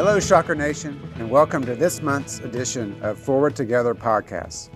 Hello, Shocker Nation, and welcome to this month's edition of Forward Together podcast.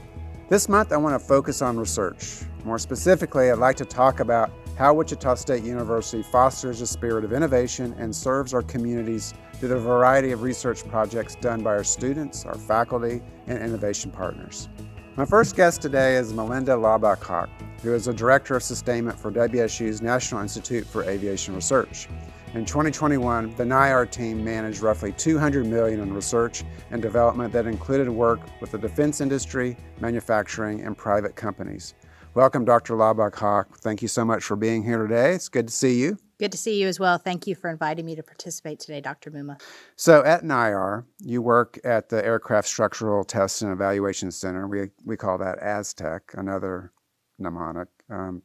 This month, I want to focus on research. More specifically, I'd like to talk about how Wichita State University fosters a spirit of innovation and serves our communities through the variety of research projects done by our students, our faculty, and innovation partners. My first guest today is Melinda Laubach-Hock, who is the Director of Sustainment for WSU's National Institute for Aviation Research. In 2021, the NIAR team managed roughly $200 million in research and development that included work with the defense industry, manufacturing, and private companies. Welcome, Dr. Laubach-Hock. Thank you so much for being here today. It's good to see you. Good to see you as well. Thank you for inviting me to participate today, Dr. Muma. So at NIAR, you work at the Aircraft Structural Test and Evaluation Center. We call that ASTEC, another mnemonic.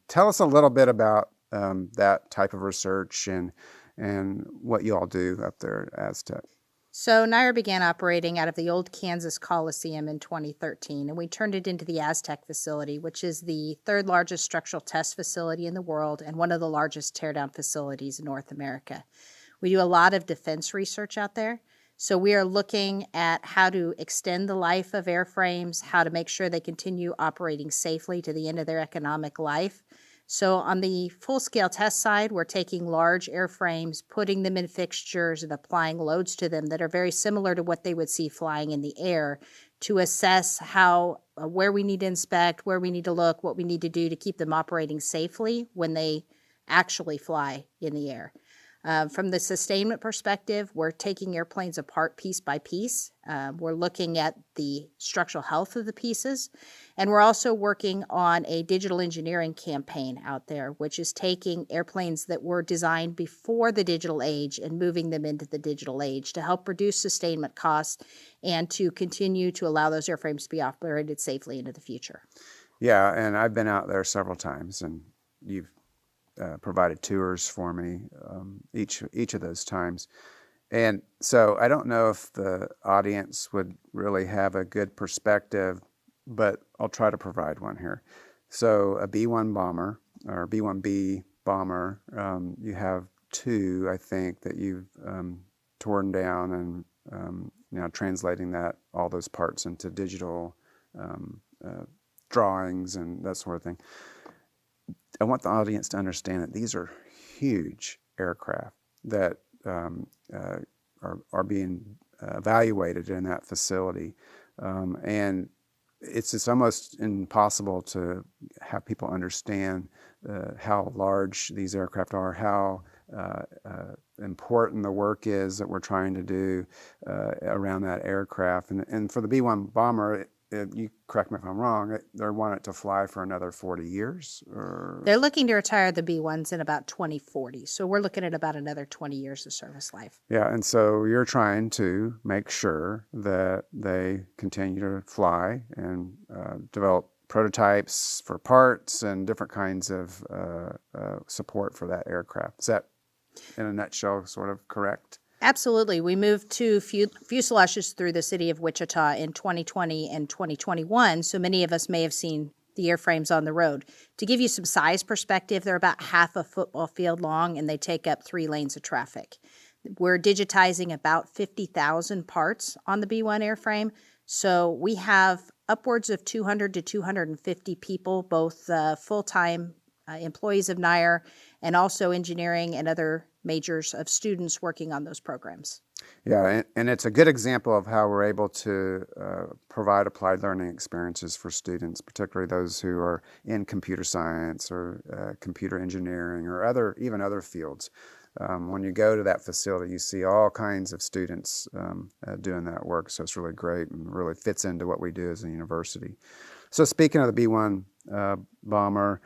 Tell us a little bit about that type of research and what you all do up there at ASTEC. So NIAR began operating out of the old Kansas Coliseum in 2013, and we turned it into the ASTEC facility, which is the third largest structural test facility in the world and one of the largest teardown facilities in North America. We do a lot of defense research out there. So we are looking at how to extend the life of airframes, how to make sure they continue operating safely to the end of their economic life. So on the full-scale test side, we're taking large airframes, putting them in fixtures and applying loads to them that are very similar to what they would see flying in the air to assess where we need to inspect, where we need to look, what we need to do to keep them operating safely when they actually fly in the air. From the sustainment perspective, we're taking airplanes apart piece by piece. We're looking at the structural health of the pieces. And we're also working on a digital engineering campaign out there, which is taking airplanes that were designed before the digital age and moving them into the digital age to help reduce sustainment costs and to continue to allow those airframes to be operated safely into the future. Yeah, and I've been out there several times, and you've provided tours for me each of those times. And so I don't know if the audience would really have a good perspective, but I'll try to provide one here. So a B-1 bomber or B-1B bomber, you have two, I think, that you've torn down and now translating all those parts into digital drawings and that sort of thing. I want the audience to understand that these are huge aircraft that are being evaluated in that facility, and it's almost impossible to have people understand how large these aircraft are, how important the work is that we're trying to do around that aircraft. And for the B-1 bomber, you correct me if I'm wrong, they want it to fly for another 40 years? Or? They're looking to retire the B-1s in about 2040. So we're looking at about another 20 years of service life. Yeah, and so you're trying to make sure that they continue to fly and develop prototypes for parts and different kinds of support for that aircraft. Is that, in a nutshell, sort of correct? Absolutely. We moved to fuselages through the city of Wichita in 2020 and 2021, so many of us may have seen the airframes on the road. To give you some size perspective, they're about half a football field long, and they take up 3 lanes of traffic. We're digitizing about 50,000 parts on the B-1 airframe, so we have upwards of 200 to 250 people, both full-time employees of NIAR and also engineering and other majors of students working on those programs. Yeah, and it's a good example of how we're able to provide applied learning experiences for students, particularly those who are in computer science or computer engineering or even other fields. When you go to that facility, you see all kinds of students doing that work, so it's really great and really fits into what we do as a university. So speaking of the B-1 bomber,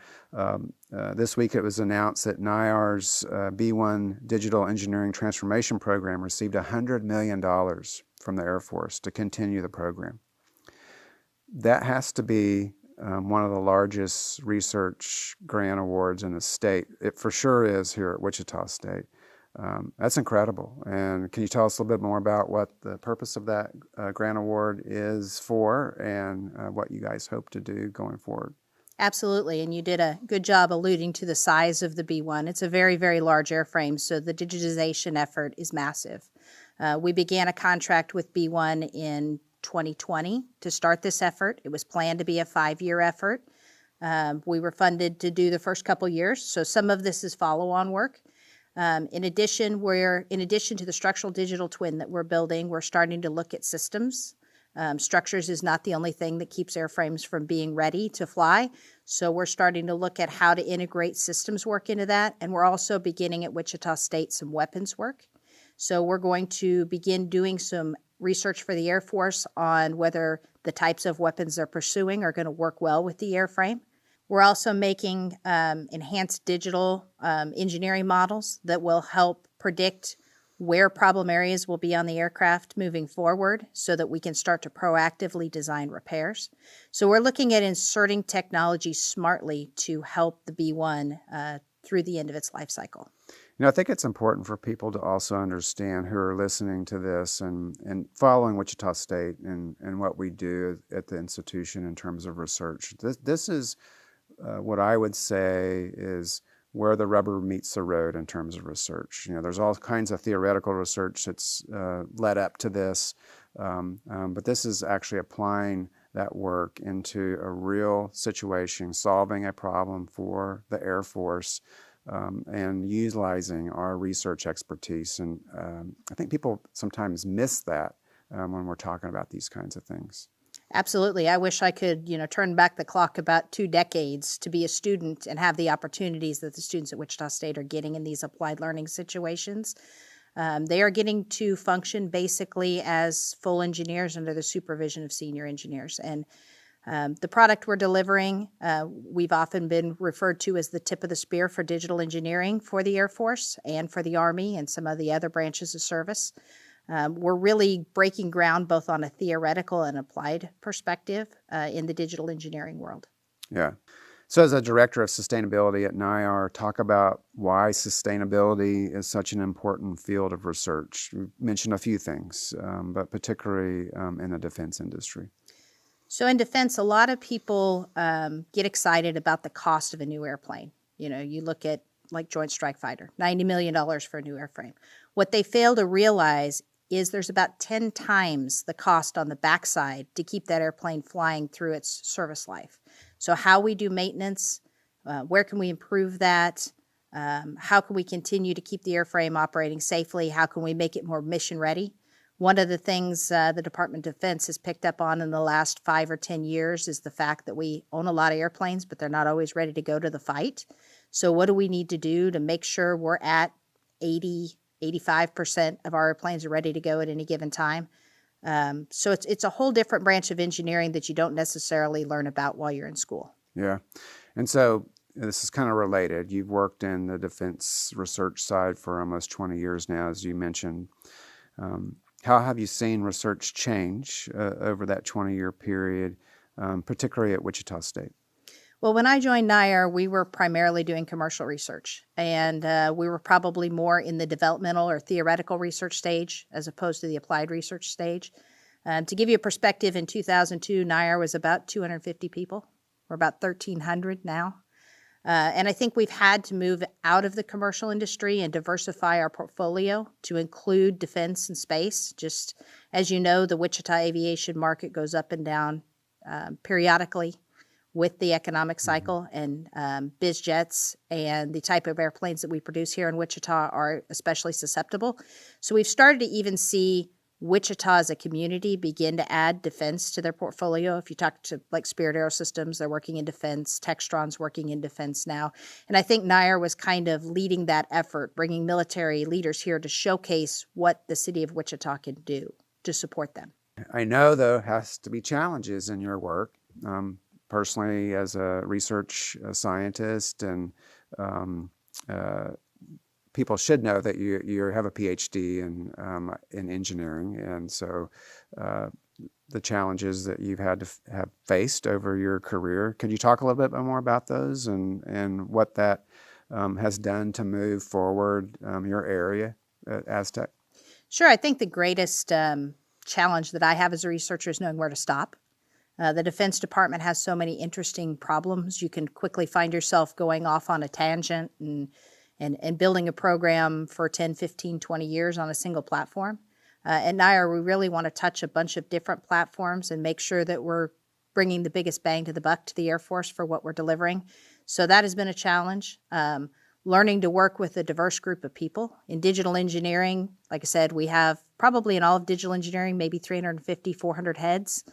this week it was announced that NIAR's B-1 Digital Engineering Transformation Program received $100 million from the Air Force to continue the program. That has to be one of the largest research grant awards in the state. It for sure is here at Wichita State. That's incredible. And can you tell us a little bit more about what the purpose of that grant award is for and what you guys hope to do going forward? Absolutely, and you did a good job alluding to the size of the B-1. It's a very, very large airframe, so the digitization effort is massive. We began a contract with B1 in 2020 to start this effort. It was planned to be a 5-year effort. We were funded to do the first couple years, so some of this is follow-on work. In addition to the structural digital twin that we're building, we're starting to look at systems. Structures is not the only thing that keeps airframes from being ready to fly, so we're starting to look at how to integrate systems work into that, and we're also beginning at Wichita State some weapons work. So we're going to begin doing some research for the Air Force on whether the types of weapons they're pursuing are going to work well with the airframe. We're also making enhanced digital engineering models that will help predict where problem areas will be on the aircraft moving forward so that we can start to proactively design repairs. So we're looking at inserting technology smartly to help the B-1 through the end of its life cycle. I think it's important for people to also understand who are listening to this and following Wichita State and what we do at the institution in terms of research. This is what I would say is where the rubber meets the road in terms of research. There's all kinds of theoretical research that's led up to this, but this is actually applying that work into a real situation, solving a problem for the Air Force, and utilizing our research expertise. And I think people sometimes miss that when we're talking about these kinds of things. Absolutely. I wish I could, turn back the clock about 2 decades to be a student and have the opportunities that the students at Wichita State are getting in these applied learning situations. They are getting to function basically as full engineers under the supervision of senior engineers. And the product we're delivering, we've often been referred to as the tip of the spear for digital engineering for the Air Force and for the Army and some of the other branches of service. We're really breaking ground both on a theoretical and applied perspective in the digital engineering world. Yeah. So as a director of sustainability at NIAR, talk about why sustainability is such an important field of research. You mentioned a few things, but particularly in the defense industry. So in defense, a lot of people get excited about the cost of a new airplane. You look at like Joint Strike Fighter, $90 million for a new airframe. What they fail to realize is there's about 10 times the cost on the backside to keep that airplane flying through its service life. So how we do maintenance, where can we improve that? How can we continue to keep the airframe operating safely? How can we make it more mission ready? One of the things the Department of Defense has picked up on in the last 5 or 10 years is the fact that we own a lot of airplanes, but they're not always ready to go to the fight. So what do we need to do to make sure we're at 85% of our airplanes are ready to go at any given time? So it's a whole different branch of engineering that you don't necessarily learn about while you're in school. Yeah. And so this is kind of related. You've worked in the defense research side for almost 20 years now, as you mentioned. How have you seen research change over that 20-year period, particularly at Wichita State? Well, when I joined NIAR, we were primarily doing commercial research, and we were probably more in the developmental or theoretical research stage as opposed to the applied research stage. To give you a perspective, in 2002, NIAR was about 250 people. We're about 1,300 now. And I think we've had to move out of the commercial industry and diversify our portfolio to include defense and space. Just as you know, the Wichita aviation market goes up and down periodically with the economic cycle, and biz jets and the type of airplanes that we produce here in Wichita are especially susceptible. So we've started to even see Wichita as a community begin to add defense to their portfolio. If you talk to like Spirit Aerosystems, they're working in defense. Textron's working in defense now. And I think NIAR was kind of leading that effort, bringing military leaders here to showcase what the city of Wichita can do to support them. I know, though, has to be challenges in your work. Personally, as a research scientist, and people should know that you have a PhD in engineering, and so the challenges that you've had to have faced over your career. Could you talk a little bit more about those and what that has done to move forward your area at Aztec? Sure. I think the greatest challenge that I have as a researcher is knowing where to stop. The Defense Department has so many interesting problems. You can quickly find yourself going off on a tangent and building a program for 10, 15, 20 years on a single platform. At NIR, we really want to touch a bunch of different platforms and make sure that we're bringing the biggest bang to the buck to the Air Force for what we're delivering. So that has been a challenge. Learning to work with a diverse group of people. In digital engineering, like I said, we have probably in all of digital engineering, maybe 350, 400 heads.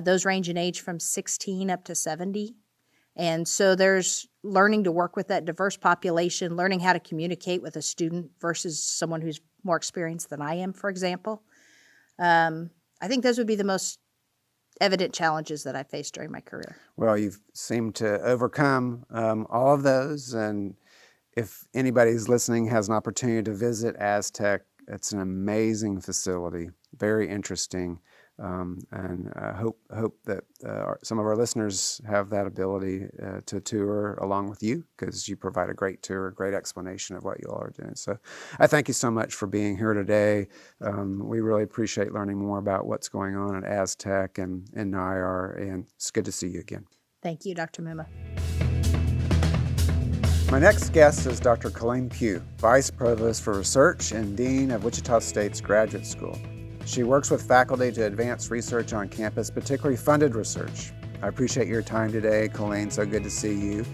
Those range in age from 16 up to 70. And so there's learning to work with that diverse population, learning how to communicate with a student versus someone who's more experienced than I am, for example. I think those would be the most evident challenges that I faced during my career. Well, you've seemed to overcome all of those. And if anybody's listening has an opportunity to visit Aztec, it's an amazing facility, very interesting. And I hope that some of our listeners have that ability to tour along with you, because you provide a great tour, a great explanation of what you all are doing. So I thank you so much for being here today. We really appreciate learning more about what's going on at Aztec and NIR, and it's good to see you again. Thank you, Dr. Muma. My next guest is Dr. Coleen Pugh, Vice Provost for Research and Dean of Wichita State's Graduate School. She works with faculty to advance research on campus, particularly funded research. I appreciate your time today, Coleen. So good to see you.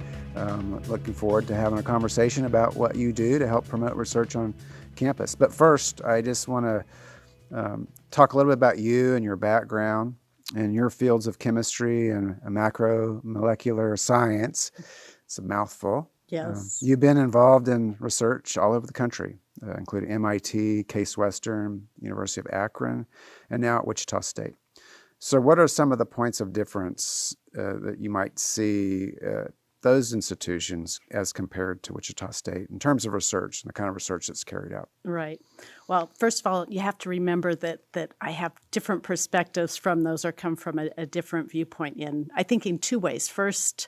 Looking forward to having a conversation about what you do to help promote research on campus. But first, I just want to talk a little bit about you and your background and your fields of chemistry and macromolecular science. It's a mouthful. Yes. You've been involved in research all over the country, including MIT, Case Western, University of Akron, and now at Wichita State. So what are some of the points of difference that you might see those institutions as compared to Wichita State in terms of research and the kind of research that's carried out? Right. Well, first of all, you have to remember that I have different perspectives from those, or come from a different viewpoint I think in two ways. First,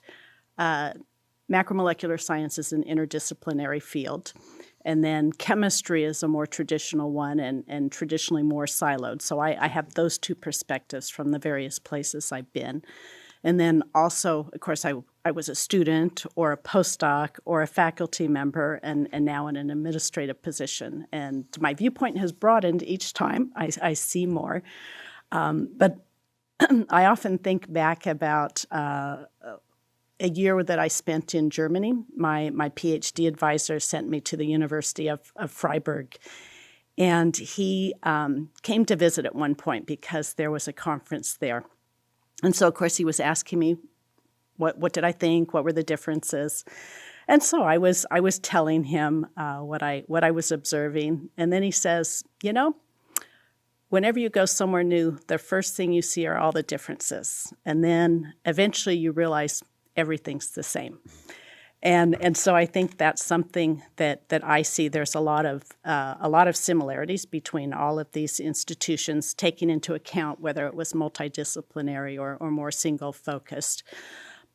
macromolecular science is an interdisciplinary field, and then chemistry is a more traditional one and traditionally more siloed. So I have those two perspectives from the various places I've been. And then also, of course, I was a student or a postdoc or a faculty member and now in an administrative position. And my viewpoint has broadened each time. I see more. But I often think back about a year that I spent in Germany. My PhD advisor sent me to the University of Freiburg, and he came to visit at one point because there was a conference there. And so, of course, he was asking me, what did I think? What were the differences? And so I was telling him what I was observing, and then he says, whenever you go somewhere new, the first thing you see are all the differences, and then eventually you realize everything's the same. And so I think that's something that I see. There's a lot of similarities between all of these institutions, taking into account whether it was multidisciplinary or more single-focused.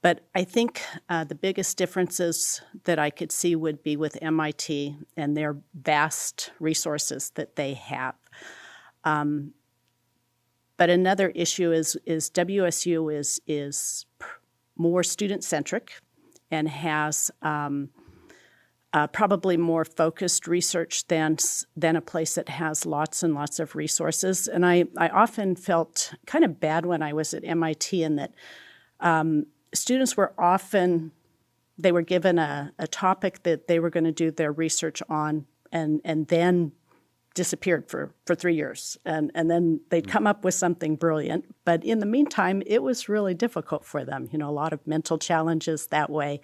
But I think the biggest differences that I could see would be with MIT and their vast resources that they have. But another issue is WSU is more student-centric and has probably more focused research than a place that has lots and lots of resources. And I often felt kind of bad when I was at MIT in that students were often, they were given a topic that they were going to do their research on and then disappeared for 3 years. And then they'd come up with something brilliant. But in the meantime, it was really difficult for them, a lot of mental challenges that way.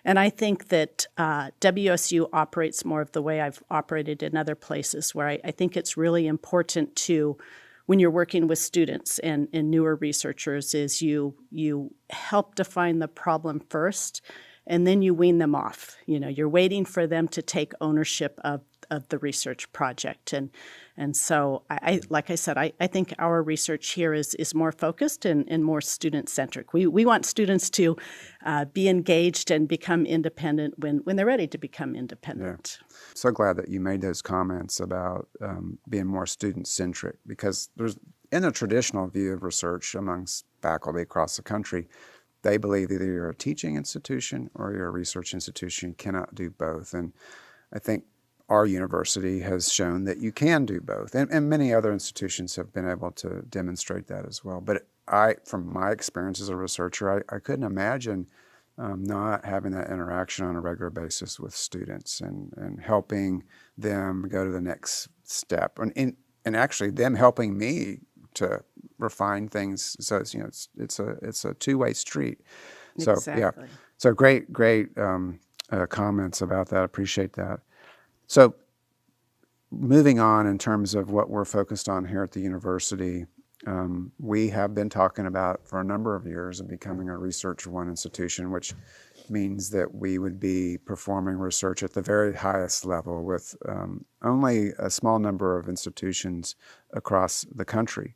And I think that WSU operates more of the way I've operated in other places, where I think it's really important to, when you're working with students and newer researchers, is you help define the problem first, and then you wean them off. You're waiting for them to take ownership of the research project. And so, like I said, I think our research here is more focused and more student-centric. We want students to be engaged and become independent when they're ready to become independent. Yeah. So glad that you made those comments about being more student-centric, because there's, in a traditional view of research amongst faculty across the country, they believe either you're a teaching institution or you're a research institution. You cannot do both. And I think our university has shown that you can do both, and many other institutions have been able to demonstrate that as well. But from my experience as a researcher, I couldn't imagine not having that interaction on a regular basis with students and helping them go to the next step, and actually them helping me to refine things. So it's a two-way street. So Exactly. yeah, so great comments about that. Appreciate that. So moving on in terms of what we're focused on here at the university, we have been talking about for a number of years of becoming a Research One institution, which means that we would be performing research at the very highest level with only a small number of institutions across the country.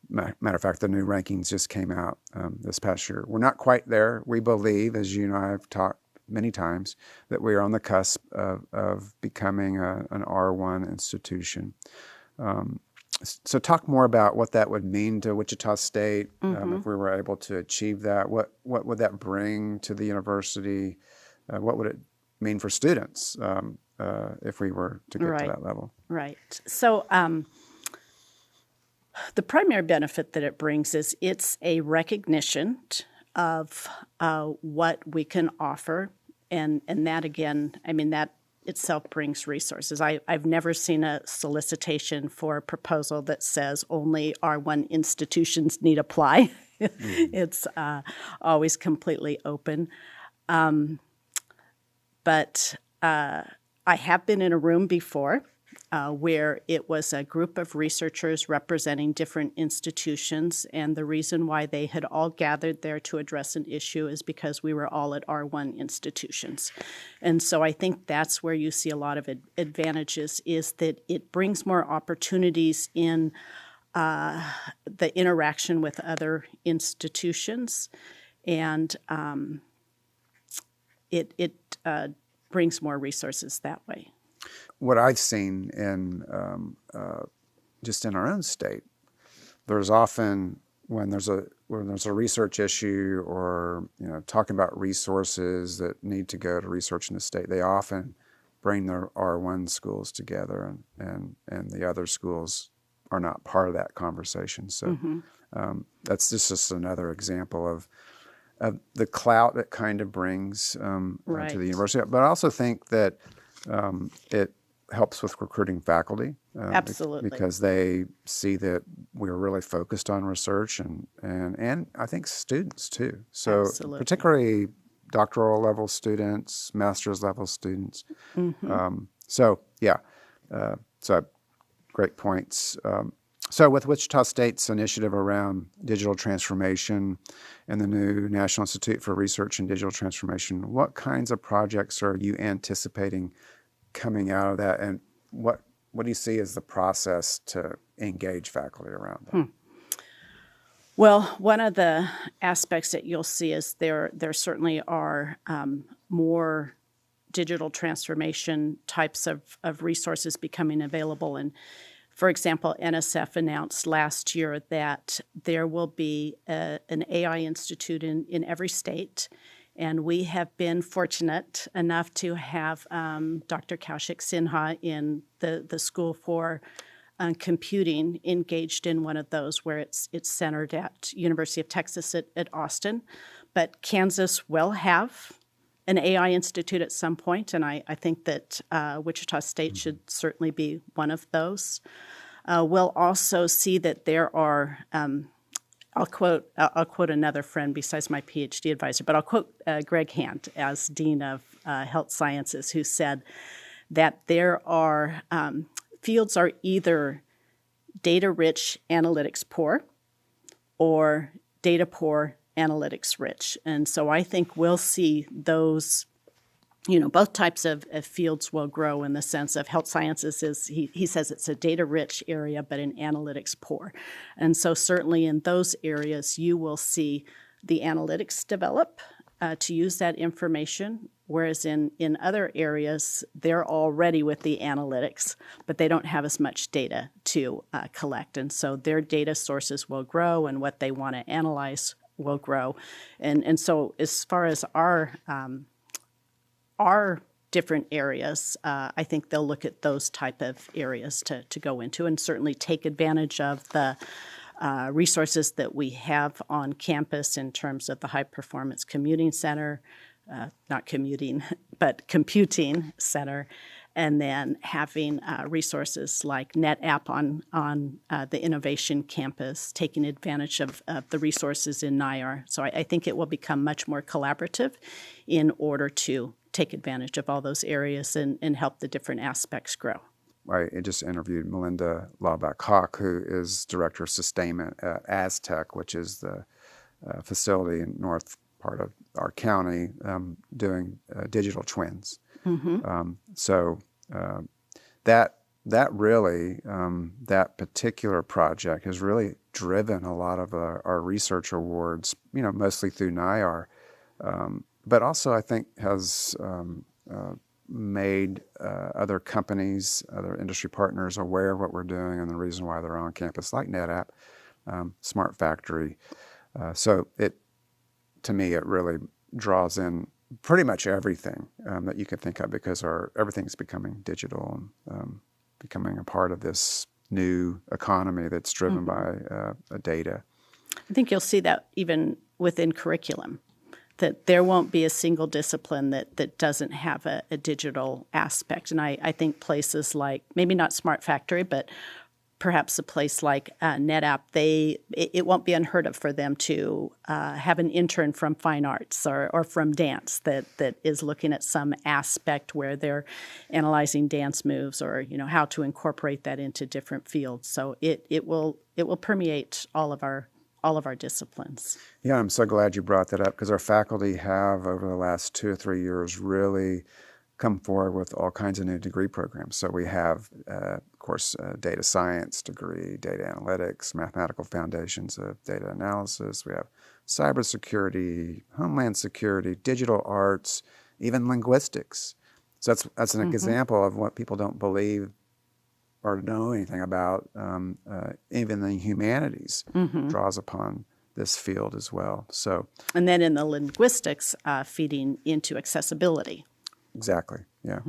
Matter of fact, the new rankings just came out this past year. We're not quite there. We believe, as you and I have talked many times, that we are on the cusp of becoming an R1 institution. So talk more about what that would mean to Wichita State if we were able to achieve that. What would that bring to the university? What would it mean for students if we were to get to that level? Right. So the primary benefit that it brings is it's a recognition of what we can offer, and that again, I mean, that itself brings resources. I've never seen a solicitation for a proposal that says only R1 institutions need apply. It's always completely open. But I have been in a room before where it was a group of researchers representing different institutions, and the reason why they had all gathered there to address an issue is because we were all at R1 institutions. And so I think that's where you see a lot of advantages, is that it brings more opportunities in the interaction with other institutions, and it brings more resources that way. What I've seen in just in our own state, there's often when there's a research issue or talking about resources that need to go to research in the state, they often bring their R1 schools together, and the other schools are not part of that conversation. So that's just another example of the clout it kind of brings to the university. But I also think that it helps with recruiting faculty. Absolutely. Because they see that we're really focused on research and I think students too. So Absolutely. particularly doctoral level students, master's level students. So great points. So with Wichita State's initiative around digital transformation and the new National Institute for Research and Digital Transformation, what kinds of projects are you anticipating coming out of that, and what do you see as the process to engage faculty around that? Well, one of the aspects that you'll see is there certainly are more digital transformation types of resources becoming available. And for example, NSF announced last year that there will be an AI institute in every state. And we have been fortunate enough to have Dr. Kaushik Sinha in the School for Computing engaged in one of those, where it's centered at University of Texas at Austin. But Kansas will have an AI institute at some point, and I think that Wichita State should certainly be one of those. We'll also see that there are I'll quote another friend besides my PhD advisor, but I'll quote Greg Hand as Dean of Health Sciences, who said that there are fields are either data-rich, analytics-poor, or data-poor, analytics-rich. And so I think we'll see those, both types of fields will grow in the sense of health sciences he says it's a data-rich area, but an analytics-poor. And so certainly in those areas, you will see the analytics develop to use that information, whereas in other areas, they're already with the analytics, but they don't have as much data to collect. And so their data sources will grow, and what they want to analyze will grow. And so as far as our different areas, I think they'll look at those type of areas to go into, and certainly take advantage of the resources that we have on campus in terms of the High Performance Commuting Center, not commuting, but computing center, and then having resources like NetApp on the Innovation Campus, taking advantage of the resources in NIAR. So I think it will become much more collaborative in order to take advantage of all those areas and help the different aspects grow. I just interviewed Melinda Laubach-Hock, who is Director of Sustainment at Aztec, which is the facility in north part of our county doing digital twins. So that really, that particular project has really driven a lot of our research awards, mostly through NIAR, but also I think has made other companies, other industry partners aware of what we're doing and the reason why they're on campus, like NetApp, Smart Factory. So to me, it really draws in pretty much everything that you can think of, because everything's becoming digital and becoming a part of this new economy that's driven by data. I think you'll see that even within curriculum, that there won't be a single discipline that doesn't have a digital aspect. And I think places like, maybe not Smart Factory, but perhaps a place like NetApp, it won't be unheard of for them to have an intern from fine arts or from dance that is looking at some aspect where they're analyzing dance moves, or how to incorporate that into different fields. So it will permeate all of our disciplines. Yeah, I'm so glad you brought that up, because our faculty have, over the last 2 or 3 years, really come forward with all kinds of new degree programs. So we have, of course, a data science degree, data analytics, mathematical foundations of data analysis. We have cybersecurity, homeland security, digital arts, even linguistics. So that's an example of what people don't believe or know anything about. Even the humanities draws upon this field as well. So, and then in the linguistics, feeding into accessibility. Exactly. Yeah.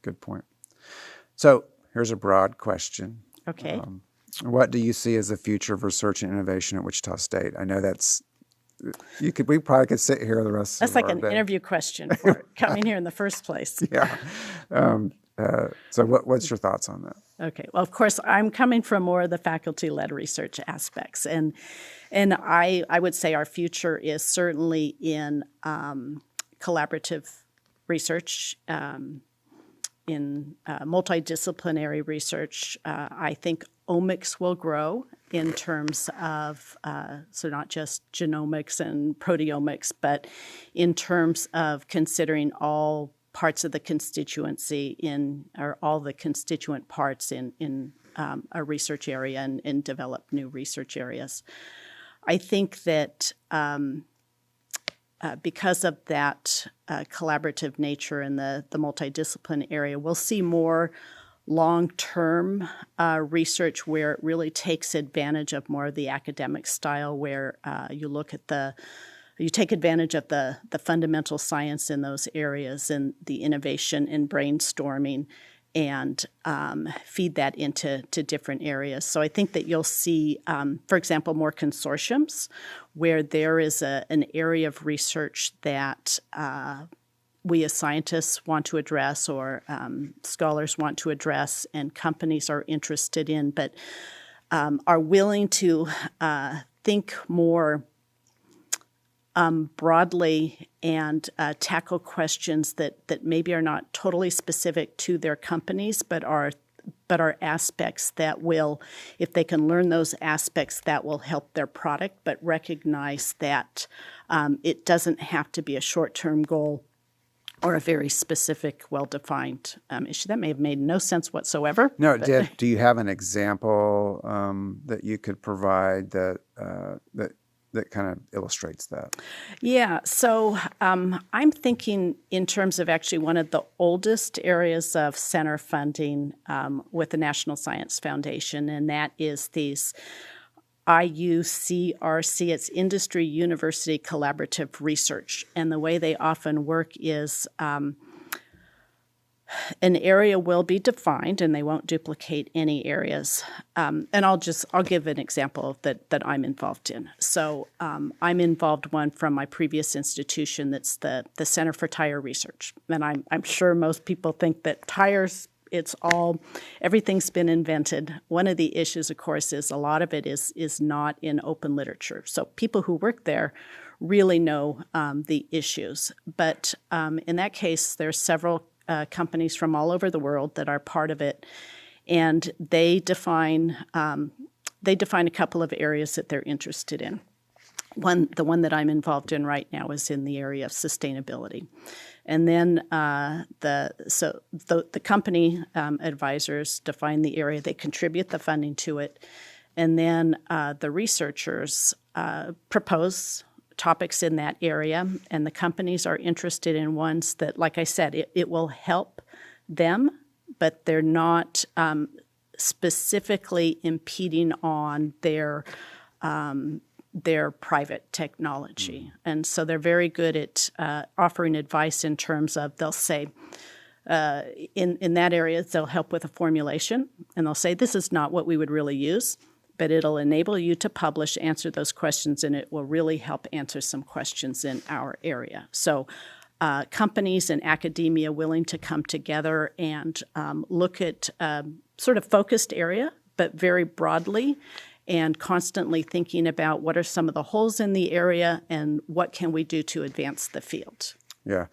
Good point. So here's a broad question. Okay. What do you see as the future of research and innovation at Wichita State? I know we probably could sit here the rest That's of our like an day. interview question for coming here in the first place. Yeah. So what's your thoughts on that? Okay. Well, of course, I'm coming from more of the faculty-led research aspects. And I would say our future is certainly in collaborative research, in multidisciplinary research. I think omics will grow in terms of, so not just genomics and proteomics, but in terms of considering all parts of the constituency or all the constituent parts in a research area and develop new research areas. I think that because of that collaborative nature in the multidiscipline area, we'll see more long-term research where it really takes advantage of more of the academic style, where you take advantage of the fundamental science in those areas and the innovation and brainstorming, and feed that into different areas. So I think that you'll see, for example, more consortiums where there is an area of research that we as scientists want to address, or scholars want to address, and companies are interested in, but are willing to think more broadly and tackle questions that maybe are not totally specific to their companies, but are aspects that will, if they can learn those aspects, that will help their product, but recognize that it doesn't have to be a short-term goal or a very specific, well-defined issue. That may have made no sense whatsoever. No, it did. Do you have an example that you could provide that kind of illustrates that? Yeah, so I'm thinking in terms of actually one of the oldest areas of center funding with the National Science Foundation, and that is these IUCRC, it's Industry University Collaborative Research. And the way they often work is an area will be defined, and they won't duplicate any areas. And I'll give an example that I'm involved in. So I'm involved one from my previous institution that's the Center for Tire Research. And I'm sure most people think that tires, everything's been invented. One of the issues, of course, is a lot of it is not in open literature. So people who work there really know the issues. But in that case, there's several companies from all over the world that are part of it, and they define a couple of areas that they're interested in. The one that I'm involved in right now is in the area of sustainability, and then the company advisors define the area. They contribute the funding to it, and then the researchers propose topics in that area, and the companies are interested in ones that, like I said, it will help them, but they're not specifically impeding on their private technology. And so they're very good at offering advice in terms of, they'll say, in that area, they'll help with a formulation, and they'll say, this is not what we would really use, but it'll enable you to publish, answer those questions, and it will really help answer some questions in our area. So companies and academia willing to come together and look at sort of focused area, but very broadly, and constantly thinking about what are some of the holes in the area and what can we do to advance the field. Yeah.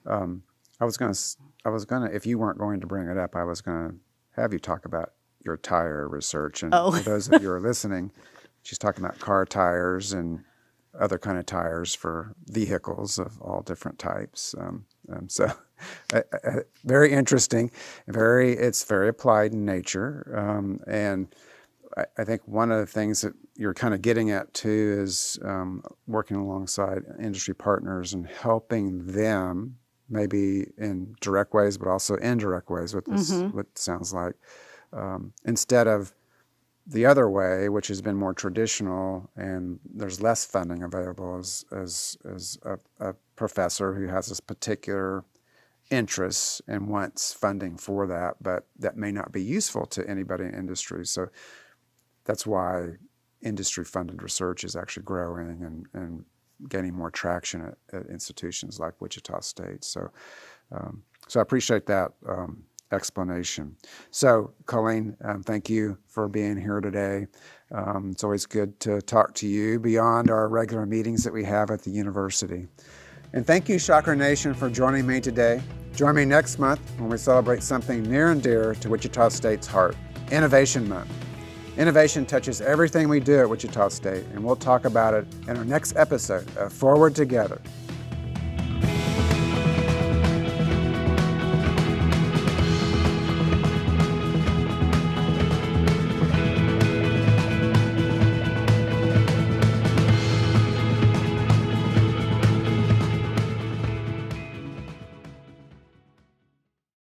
I was gonna, if you weren't going to bring it up, I was gonna have you talk about your tire research. And for those of you who are listening, she's talking about car tires and other kind of tires for vehicles of all different types. So very interesting, it's very applied in nature. And I think one of the things that you're kind of getting at too is working alongside industry partners and helping them, maybe in direct ways, but also indirect ways, what sounds like. Instead of the other way, which has been more traditional, and there's less funding available as a professor who has this particular interest and wants funding for that, but that may not be useful to anybody in industry. So that's why industry-funded research is actually growing and gaining more traction at institutions like Wichita State. So I appreciate that explanation. So, Coleen, thank you for being here today. It's always good to talk to you beyond our regular meetings that we have at the university. And thank you, Shocker Nation, for joining me today. Join me next month when we celebrate something near and dear to Wichita State's heart, Innovation Month. Innovation touches everything we do at Wichita State, and we'll talk about it in our next episode of Forward Together.